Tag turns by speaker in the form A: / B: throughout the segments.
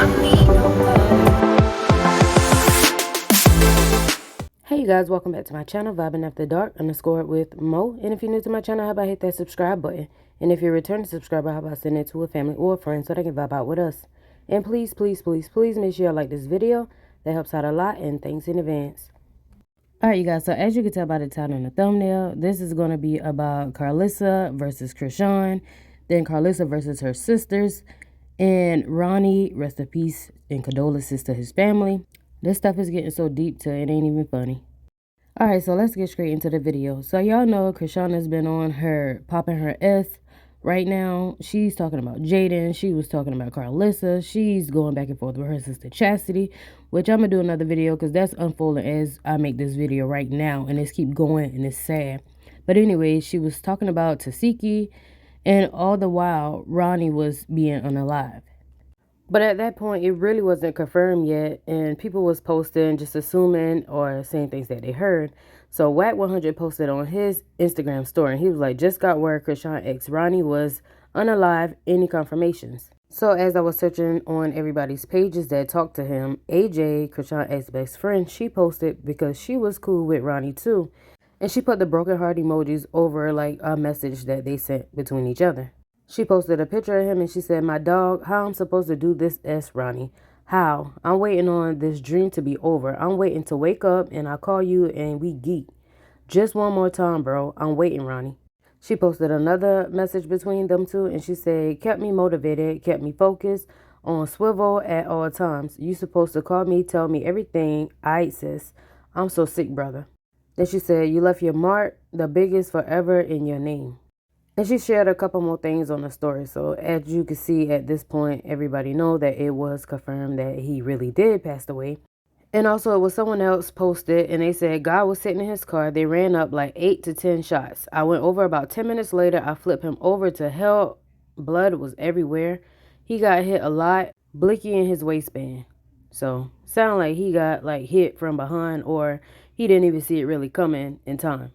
A: Hey you guys, welcome back to my channel, Vibing After Dark _ with Mo. And if you're new to my channel, how about hit that subscribe button? And if you're a returning subscriber, how about sending it to a family or a friend so they can vibe out with us? And please, please, please, please make sure you like this video. That helps out a lot, and thanks in advance. Alright you guys, so as you can tell by the title and the thumbnail, this is going to be about Karlissa versus Chrisean, then Karlissa versus her sisters, and Ronnie, rest in peace and condolences to his family. This stuff is getting so deep to it ain't even funny. Alright, so let's get straight into the video. So y'all know Chrisean has been on her popping her S right now. She's talking about Jaden. She was talking about Karlissa. She's going back and forth with her sister Chastity, which I'm going to do another video because that's unfolding as I make this video right now. And it's keep going and it's sad. But anyway, she was talking about Tasiki, and all the while Ronnie was being unalive. But at that point, it really wasn't confirmed yet, and people was posting, just assuming or saying things that they heard. So Wack100 posted on his Instagram story, and he was like, just got word Chrisean ex Ronnie was unalive, any confirmations? So as I was searching on everybody's pages that talked to him, AJ, Chrisean ex best friend, she posted because she was cool with Ronnie too. And she put the broken heart emojis over like a message that they sent between each other. She posted a picture of him and she said, my dog, how I'm supposed to do this Ronnie? How? I'm waiting on this dream to be over. I'm waiting to wake up and I call you and we geek. Just one more time, bro. I'm waiting, Ronnie. She posted another message between them two and she said, kept me motivated, kept me focused, on swivel at all times. You supposed to call me, tell me everything. Aight, sis. I'm so sick, brother. Then she said, you left your mark, the biggest forever in your name. And she shared a couple more things on the story. So as you can see at this point, everybody know that it was confirmed that he really did pass away. And also it was someone else posted and they said God was sitting in his car. They ran up like 8 to 10 shots. I went over about 10 minutes later. I flipped him over to hell. Blood was everywhere. He got hit a lot. Blicky in his waistband. So sound like he got like hit from behind or he didn't even see it really coming in time.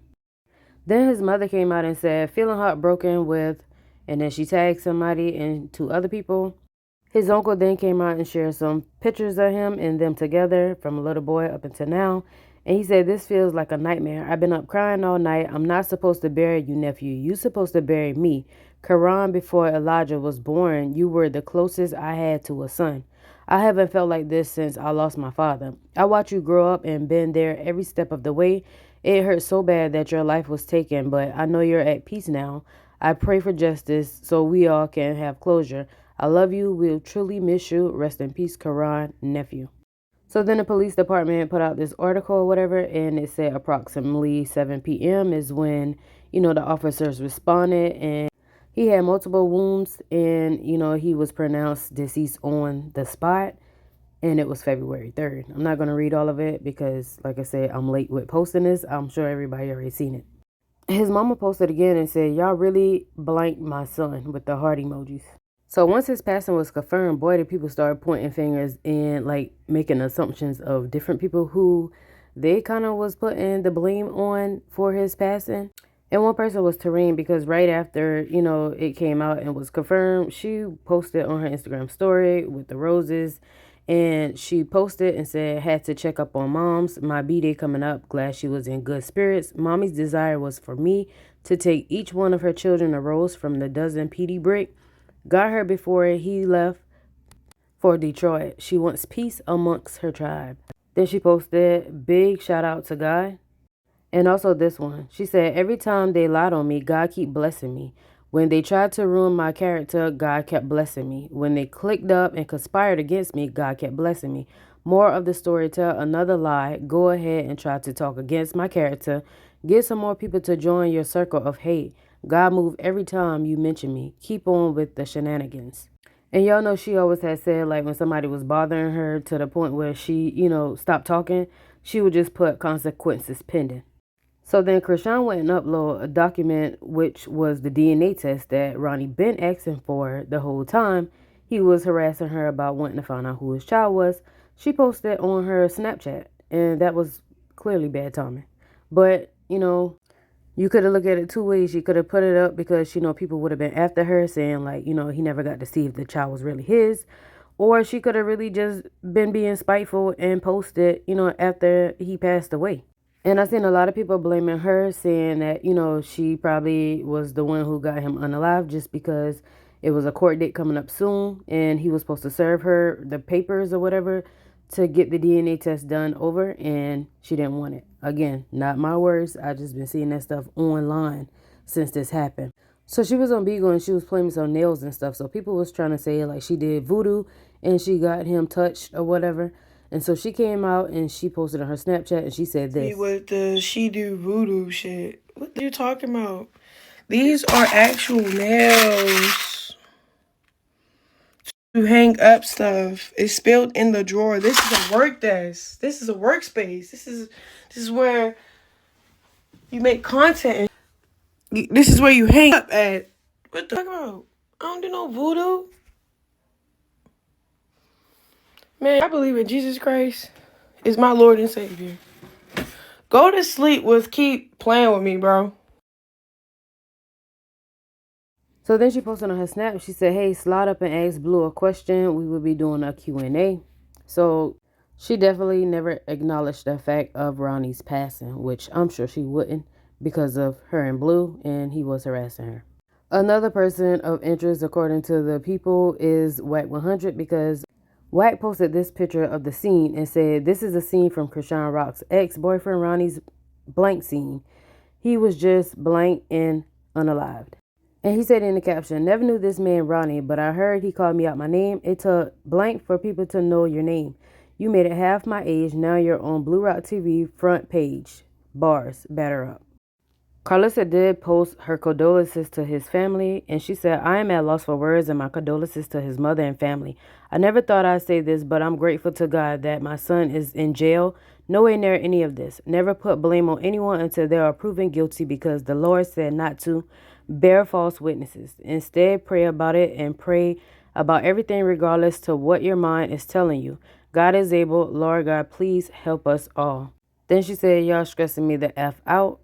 A: Then his mother came out and said, feeling heartbroken with, and then she tagged somebody and 2 other people. His uncle then came out and shared some pictures of him and them together from a little boy up until now. And he said, this feels like a nightmare. I've been up crying all night. I'm not supposed to bury you, nephew. You supposed to bury me. Quran, before Elijah was born, you were the closest I had to a son. I haven't felt like this since I lost my father. I watched you grow up and been there every step of the way. It hurt so bad that your life was taken, but I know you're at peace now. I pray for justice so we all can have closure. I love you. We'll truly miss you. Rest in peace, Quran, nephew. So then the police department put out this article or whatever, and it said approximately 7 p.m. is when, the officers responded, and he had multiple wounds, and, he was pronounced deceased on the spot. And it was February 3rd. I'm not going to read all of it because, like I said, I'm late with posting this. I'm sure everybody already seen it. His mama posted again and said, y'all really blanked my son with the heart emojis. So once his passing was confirmed, boy, did people start pointing fingers and like making assumptions of different people who they kind of was putting the blame on for his passing. And one person was Tareen because right after, it came out and was confirmed, she posted on her Instagram story with the roses. And she posted and said, had to check up on moms. My B-day coming up. Glad she was in good spirits. Mommy's desire was for me to take each one of her children a rose from the dozen PD brick. Got her before he left for Detroit. She wants peace amongst her tribe. Then she posted, big shout out to God. And also this one. She said, every time they lied on me, God keep blessing me. When they tried to ruin my character, God kept blessing me. When they clicked up and conspired against me, God kept blessing me. More of the story, tell another lie. Go ahead and try to talk against my character. Get some more people to join your circle of hate. God move every time you mention me. Keep on with the shenanigans. And y'all know she always had said, like, when somebody was bothering her to the point where she, stopped talking, she would just put consequences pending. So then Chrisean went and uploaded a document, which was the DNA test that Ronnie been asking for the whole time. He was harassing her about wanting to find out who his child was. She posted on her Snapchat, and that was clearly bad timing. But, you could have looked at it 2 ways. You could have put it up because, people would have been after her saying, like, he never got to see if the child was really his. Or she could have really just been being spiteful and posted, after he passed away. And I seen a lot of people blaming her, saying that, she probably was the one who got him unalive just because it was a court date coming up soon and he was supposed to serve her the papers or whatever to get the DNA test done over, and she didn't want it. Again, not my words. I just been seeing that stuff online since this happened. So she was on Beagle and she was playing some nails and stuff. So people was trying to say like she did voodoo and she got him touched or whatever. And so she came out and she posted on her Snapchat and she said this.
B: With the she do voodoo shit. What are you talking about? These are actual nails to hang up stuff. It's spilled in the drawer. This is a work desk. This is a workspace. This is where you make content. This is where you hang up at. What the fuck about? I don't do no voodoo. Man, I believe in Jesus Christ is my Lord and Savior. Go to sleep with keep playing with me, bro.
A: So then she posted on her Snap, she said, hey, slide up and ask Blue a question. We will be doing a Q&A. So she definitely never acknowledged the fact of Ronnie's passing, which I'm sure she wouldn't because of her and Blue, and he was harassing her. Another person of interest, according to the people, is Wack100 because Wack posted this picture of the scene and said, this is a scene from Chrisean Rock's ex-boyfriend Ronnie's blank scene. He was just blank and unalived. And he said in the caption, never knew this man Ronnie, but I heard he called me out my name. It took blank for people to know your name. You made it half my age. Now you're on Blue Rock TV front page. Bars, batter up. Karlissa did post her condolences to his family, and she said, I am at loss for words and my condolences to his mother and family. I never thought I'd say this, but I'm grateful to God that my son is in jail. Nowhere near any of this. Never put blame on anyone until they are proven guilty because the Lord said not to bear false witnesses. Instead, pray about it and pray about everything regardless to what your mind is telling you. God is able. Lord God, please help us all. Then she said, y'all stressing me the F out.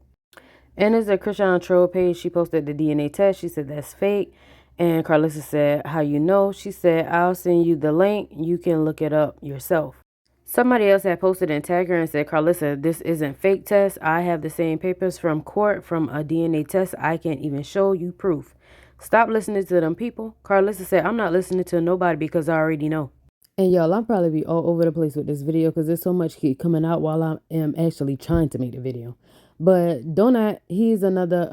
A: And as a Chrisean troll page, she posted the DNA test. She said that's fake. And Karlissa said, how you know? She said, I'll send you the link. You can look it up yourself. Somebody else had posted and tagged her and said, Karlissa, this isn't fake test. I have the same papers from court from a DNA test. I can't even show you proof. Stop listening to them people. Karlissa said, I'm not listening to nobody because I already know. And y'all, I'll probably be all over the place with this video because there's so much keep coming out while I am actually trying to make the video. But Donut, he's another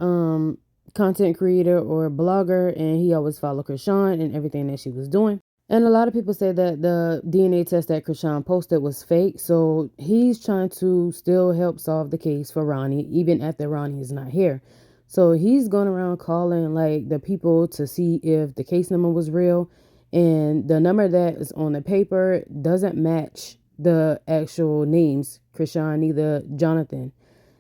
A: content creator or blogger, and he always followed Chrisean and everything that she was doing. And a lot of people say that the DNA test that Chrisean posted was fake. So he's trying to still help solve the case for Ronnie, even after Ronnie is not here. So he's going around calling like the people to see if the case number was real. And the number that is on the paper doesn't match the actual names, Chrisean, neither Jonathan.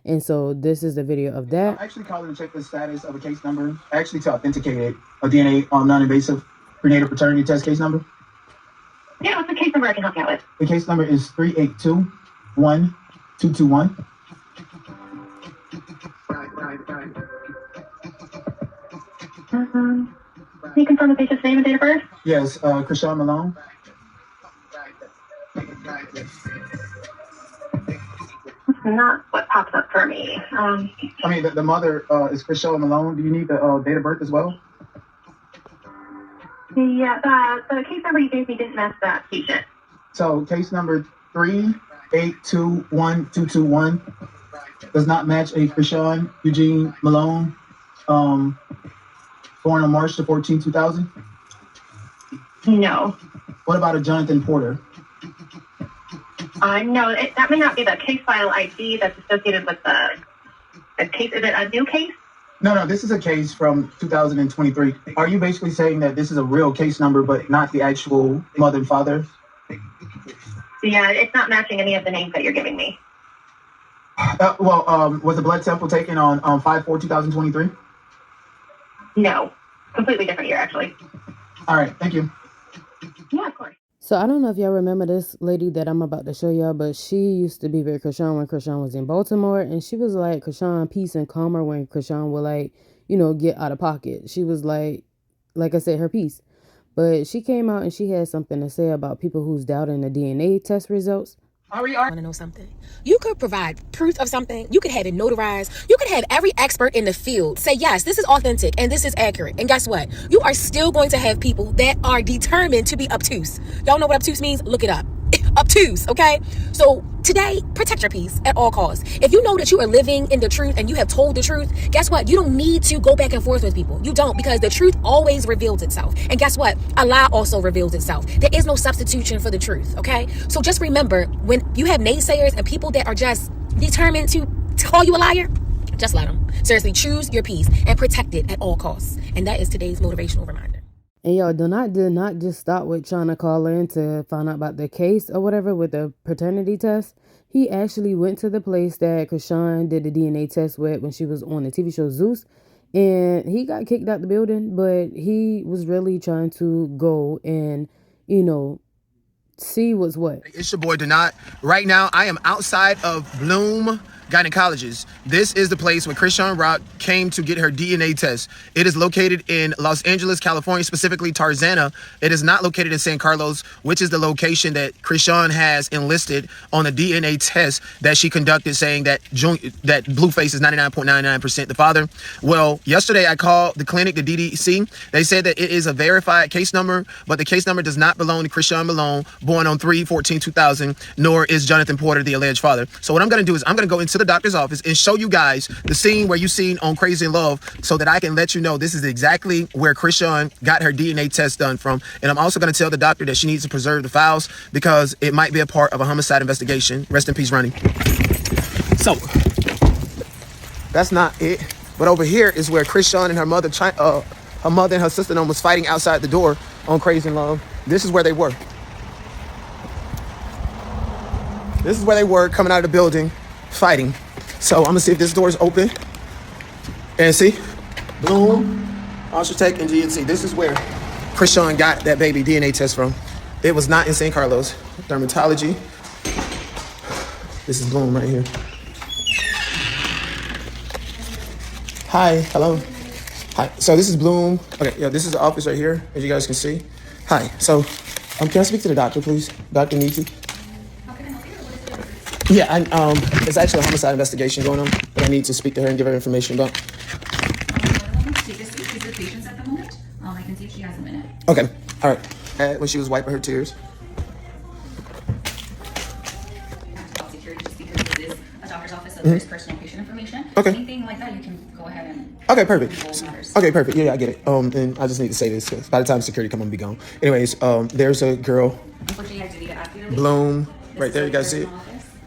A: And so this is the video of that.
C: I'm actually calling to check the status of a case number, actually to authenticate it, a DNA non-invasive prenatal paternity test case number.
D: Yeah, what's the case number I can help you out with?
C: The case number is 3821221.
D: Can you confirm the patient's name and date of birth?
C: Yes, Chrisean Malone.
D: That's not what pops up for me.
C: I mean, the mother is Chrisean Malone. Do you need the date of birth as well?
D: The case number you gave me didn't match that patient.
C: So case number 3821221 does not match a Chrisean Eugene Malone, born on March the 14th, 2000.
D: No.
C: What about a Jonathan Porter?
D: No, that may not be the case file ID that's associated with the case. Is it a new case?
C: No, this is a case from 2023. Are you basically saying that this is a real case number, but not the actual mother and father?
D: Yeah, it's not matching any of the names that you're giving me.
C: Was the blood sample taken on 5/4/2023?
D: No, completely different year, actually.
C: All right, thank you.
D: Yeah, of course.
A: So I don't know if y'all remember this lady that I'm about to show y'all, but she used to be with Chrisean when Chrisean was in Baltimore, and she was like Chrisean peace and calmer when Chrisean would like, get out of pocket. She was like I said, her peace. But she came out and she had something to say about people who's doubting the DNA test results.
E: Want to know something? You could provide proof of something. You could have it notarized. You could have every expert in the field say, yes, this is authentic and this is accurate. And guess what? You are still going to have people that are determined to be obtuse. Y'all know what obtuse means? Look it up. Obtuse, okay? So today, protect your peace at all costs. If you know that you are living in the truth and you have told the truth, guess what? You don't need to go back and forth with people. You don't, because the truth always reveals itself. And guess what? A lie also reveals itself. There is no substitution for the truth, okay? So just remember, when you have naysayers and people that are just determined to call you a liar, just let them. Seriously, choose your peace and protect it at all costs. And that is today's motivational reminder.
A: And y'all, did not just stop with trying to call in to find out about the case or whatever with the paternity test. He actually went to the place that Chrisean did the DNA test with when she was on the TV show Zeus. And he got kicked out the building, but he was really trying to go and, see what's what.
C: It's your boy Donat. Right now, I am outside of Bloom Gynecologist. This is the place where Chrisean Rock came to get her DNA test. It is located in Los Angeles, California, specifically Tarzana. It is not located in San Carlos, which is the location that Chrisean has enlisted on the DNA test that she conducted, saying that Blueface is 99.99% the father. Well, yesterday I called the clinic, the DDC. They said that it is a verified case number, but the case number does not belong to Chrisean Malone, born on 3/14/2000, nor is Jonathan Porter the alleged father. So what I'm going to do is I'm going to go into the doctor's office and show you guys the scene where you seen on Crazy in Love, so that I can let you know this is exactly where Chrisean got her DNA test done from. And I'm also going to tell the doctor that she needs to preserve the files because it might be a part of a homicide investigation. Rest in peace, Ronnie. So that's not it. But over here is where Chrisean and her mother and her sister was fighting outside the door on Crazy in Love. This is where they were. This is where they were coming out of the building fighting. So I'm gonna see if this door is open. And see, Bloom, Ultratech, and GNC. This is where Chrisean got that baby DNA test from. It was not in San Carlos. Dermatology. This is Bloom right here. Hi, hello. Hi, so this is Bloom. Okay, yeah, this is the office right here, as you guys can see. Hi, so can I speak to the doctor, please? Dr. Niti? Yeah, it's actually a homicide investigation going on, but I need to speak to her and give her information about.
F: Take a seat. She's with patients at the moment. I can see if she has a minute.
C: Okay, all right. When she was wiping her tears.
F: Security, just because this is a doctor's office, so there's personal patient information.
C: Okay.
F: Anything like that, you can go ahead and.
C: Okay, perfect. Okay, perfect. Yeah, I get it. And I just need to say this because by the time security come, I'm gonna be gone. Anyways, there's a girl.
F: Unfortunately, I do need to ask you to leave.
C: Bloom, right there. You guys see it?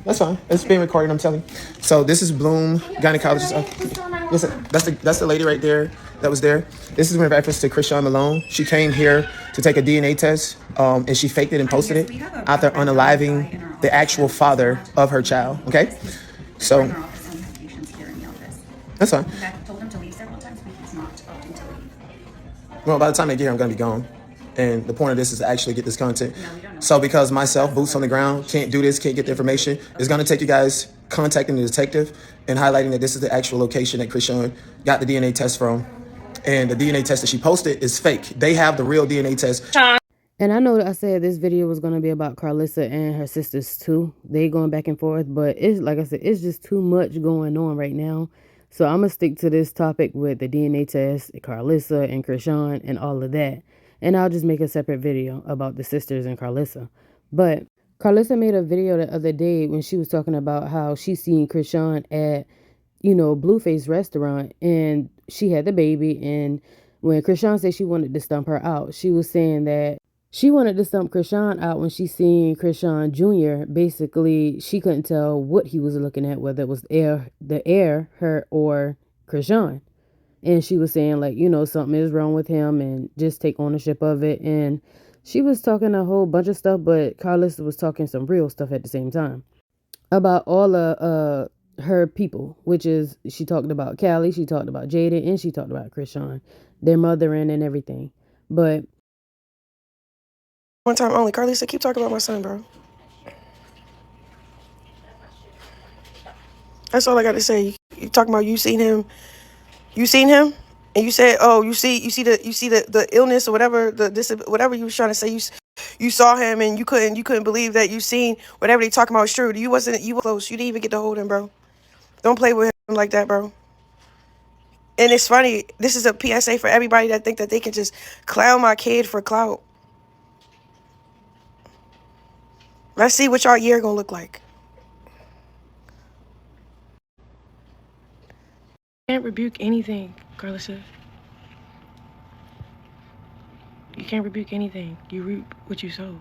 C: That's fine. It's being recorded. I'm telling you. So this is Bloom, gynecologist. Listen, that's the lady right there that was there. This is in reference to Chrisean Malone. She came here to take a DNA test, and she faked it and posted it after unaliving the actual father of her child. Okay, so that's fine.
F: I told him to leave several times, but he's not opting to leave.
C: Well, by the time they get here, I'm gonna be gone. And the point of this is to actually get this content. So because myself, boots on the ground, can't do this, can't get the information, it's going to take you guys contacting the detective and highlighting that this is the actual location that Chrisean got the DNA test from. And the DNA test that she posted is fake. They have the real DNA test.
A: And I know that I said this video was going to be about Karlissa and her sisters too. They going back and forth, but it's like I said, it's just too much going on right now. So I'm going to stick to this topic with the DNA test, Karlissa and Chrisean and all of that. And I'll just make a separate video about the sisters and Karlissa. But Karlissa made a video the other day when she was talking about how she seen Chrisean at, Blueface restaurant and she had the baby. And when Chrisean said she wanted to stump her out, she was saying that she wanted to stump Chrisean out when she seen Chrisean Jr. Basically, she couldn't tell what he was looking at, whether it was her, or Chrisean. And she was saying, like, something is wrong with him and just take ownership of it. And she was talking a whole bunch of stuff, but Karlissa was talking some real stuff at the same time about all of her people, which is, she talked about Callie, she talked about Jaden, and she talked about Chrisean, their mothering and everything. But
B: One time only. Karlissa, keep talking about my son, bro. That's all I got to say. You talking about you seen him? You seen him? And you said, oh, you see the illness or whatever, whatever you was trying to say. You saw him and you couldn't believe that you seen whatever they talking about was true. You were close. You didn't even get to hold him, bro. Don't play with him like that, bro. And it's funny. This is a PSA for everybody that think that they can just clown my kid for clout. Let's see what y'all year gonna look like. You can't rebuke anything, Karlissa. You can't rebuke anything. You reap what you sow.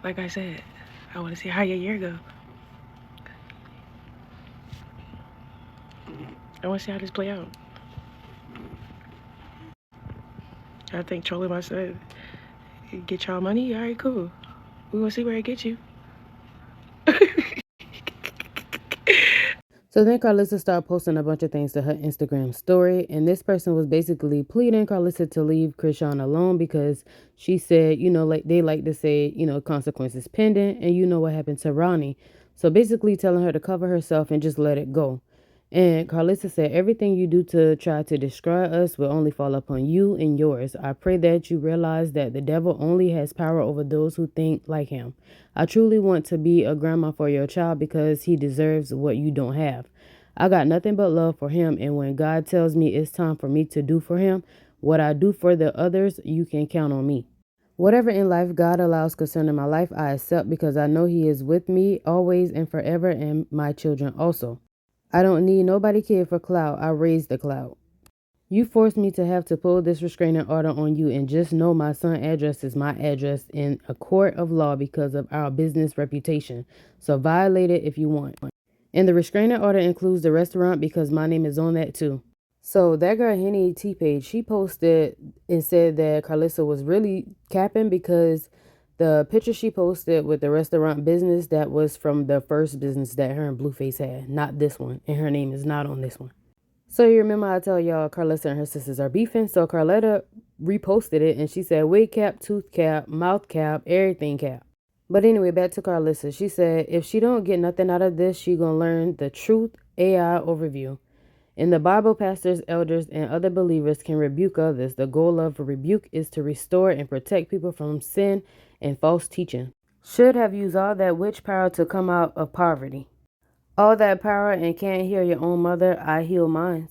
B: Like I said, I want to see how your year go. I want to see how this play out. I think trolling my son, get y'all money. All right, cool. We gonna see where it gets you.
A: So then Karlissa started posting a bunch of things to her Instagram story, and this person was basically pleading Karlissa to leave Chrisean alone because she said, you know, like they like to say, you know, consequences pending, and you know what happened to Ronnie. So basically telling her to cover herself and just let it go. And Karlissa said, everything you do to try to destroy us will only fall upon you and yours. I pray that you realize that the devil only has power over those who think like him. I truly want to be a grandma for your child because he deserves what you don't have. I got nothing but love for him, and when God tells me it's time for me to do for him what I do for the others, you can count on me. Whatever in life God allows concerning my life, I accept because I know he is with me always and forever, and my children also. I don't need nobody kid for clout. I raised the clout. You forced me to have to pull this restraining order on you, and just know my son's address is my address in a court of law because of our business reputation. So violate it if you want. And the restraining order includes the restaurant because my name is on that too. So that girl Henny T-Page, she posted and said that Karlissa was really capping because the picture she posted with the restaurant business, that was from the first business that her and Blueface had, not this one. And her name is not on this one. So you remember I tell y'all Karlissa and her sisters are beefing. So Carletta reposted it and she said wig cap, tooth cap, mouth cap, everything cap. But anyway, back to Karlissa. She said if she don't get nothing out of this, she gonna learn the truth AI overview. In the Bible, pastors, elders, and other believers can rebuke others. The goal of a rebuke is to restore and protect people from sin and false teaching. Should have used all that witch power to come out of poverty. All that power and can't heal your own mother, I heal mine.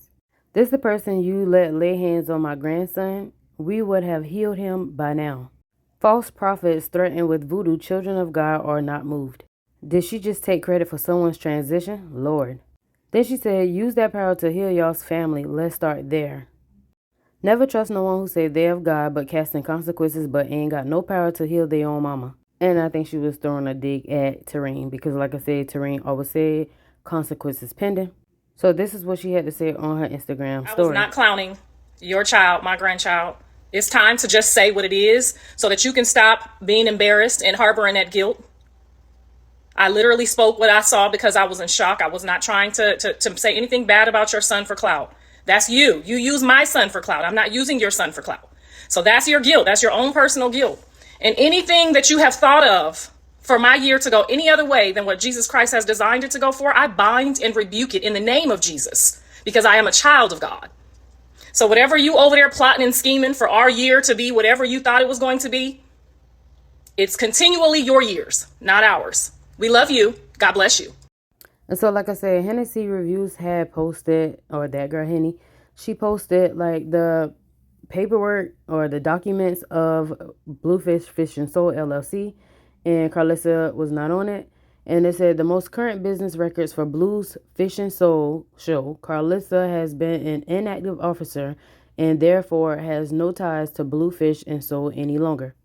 A: This the person you let lay hands on my grandson. We would have healed him by now. False prophets threaten with voodoo. Children of God are not moved. Did she just take credit for someone's transition? Lord. Then she said, use that power to heal y'all's family. Let's start there. Never trust no one who say they of God but casting consequences but ain't got no power to heal their own mama. And I think she was throwing a dig at Tareen because like I said, Tareen always said consequences pending. So this is what she had to say on her Instagram story.
E: I was not clowning your child, my grandchild. It's time to just say what it is so that you can stop being embarrassed and harboring that guilt. I literally spoke what I saw because I was in shock. I was not trying to say anything bad about your son for clout. That's you. You use my son for clout. I'm not using your son for clout. So that's your guilt. That's your own personal guilt. And anything that you have thought of for my year to go any other way than what Jesus Christ has designed it to go for, I bind and rebuke it in the name of Jesus because I am a child of God. So whatever you over there plotting and scheming for our year to be whatever you thought it was going to be, it's continually your years, not ours. We love you. God bless you.
A: And so, like I said, Hennessy Reviews had posted, or that girl Henny, she posted like the paperwork or the documents of Bluefish Fish and Soul LLC, and Karlissa was not on it. And it said the most current business records for Blue's Fish and Soul show, Karlissa has been an inactive officer and therefore has no ties to Bluefish and Soul any longer.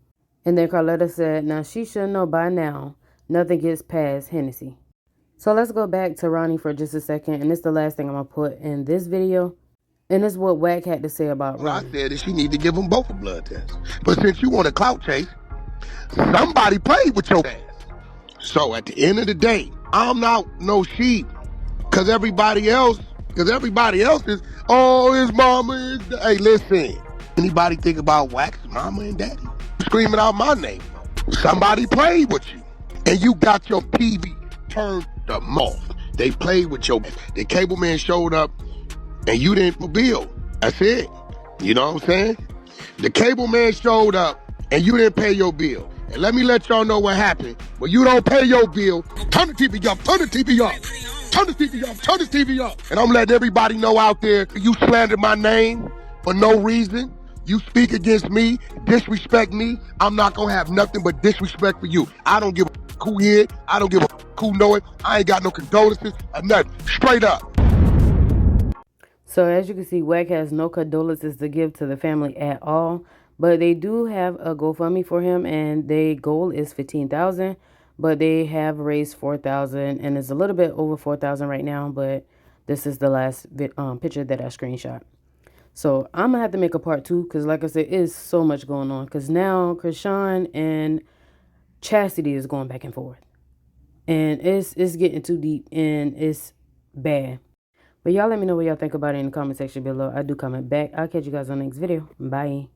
A: And then Carletta said, now she should know by now, nothing gets past Hennessy. So let's go back to Ronnie for just a second, and it's the last thing I'm going to put in this video. And it's what Wack had to say about Ronnie.
G: I said that she need to give them both a blood test. But since you want a clout chase, somebody played with your ass. So at the end of the day, I'm not no sheep. Cause everybody else is, oh, his mama and daddy. Hey, listen, anybody think about Wack's mama and daddy? Screaming out my name. Somebody played with you. And you got your TV turned the off. They played with your ass. The cable man showed up and you didn't bill. That's it. You know what I'm saying? The cable man showed up and you didn't pay your bill. And let me let y'all know what happened. When you don't pay your bill, turn the TV off, turn the TV off. Turn the TV off, turn the TV off. And I'm letting everybody know out there, you slander my name for no reason. You speak against me, disrespect me. I'm not gonna have nothing but disrespect for you. I don't give a who he is. I don't give a who know it. I ain't got no condolences or nothing. Straight up.
A: So as you can see, Wack has no condolences to give to the family at all. But they do have a GoFundMe for him, and their goal is $15,000. But they have raised $4,000, and it's a little bit over $4,000 right now. But this is the last picture that I screenshot. So I'm gonna have to make a part 2 because, like I said, it's so much going on. Because now Chrisean and Chastity is going back and forth, and it's getting too deep and it's bad. But y'all let me know what y'all think about it in the comment section below. I do comment back. I'll catch you guys on the next video. Bye.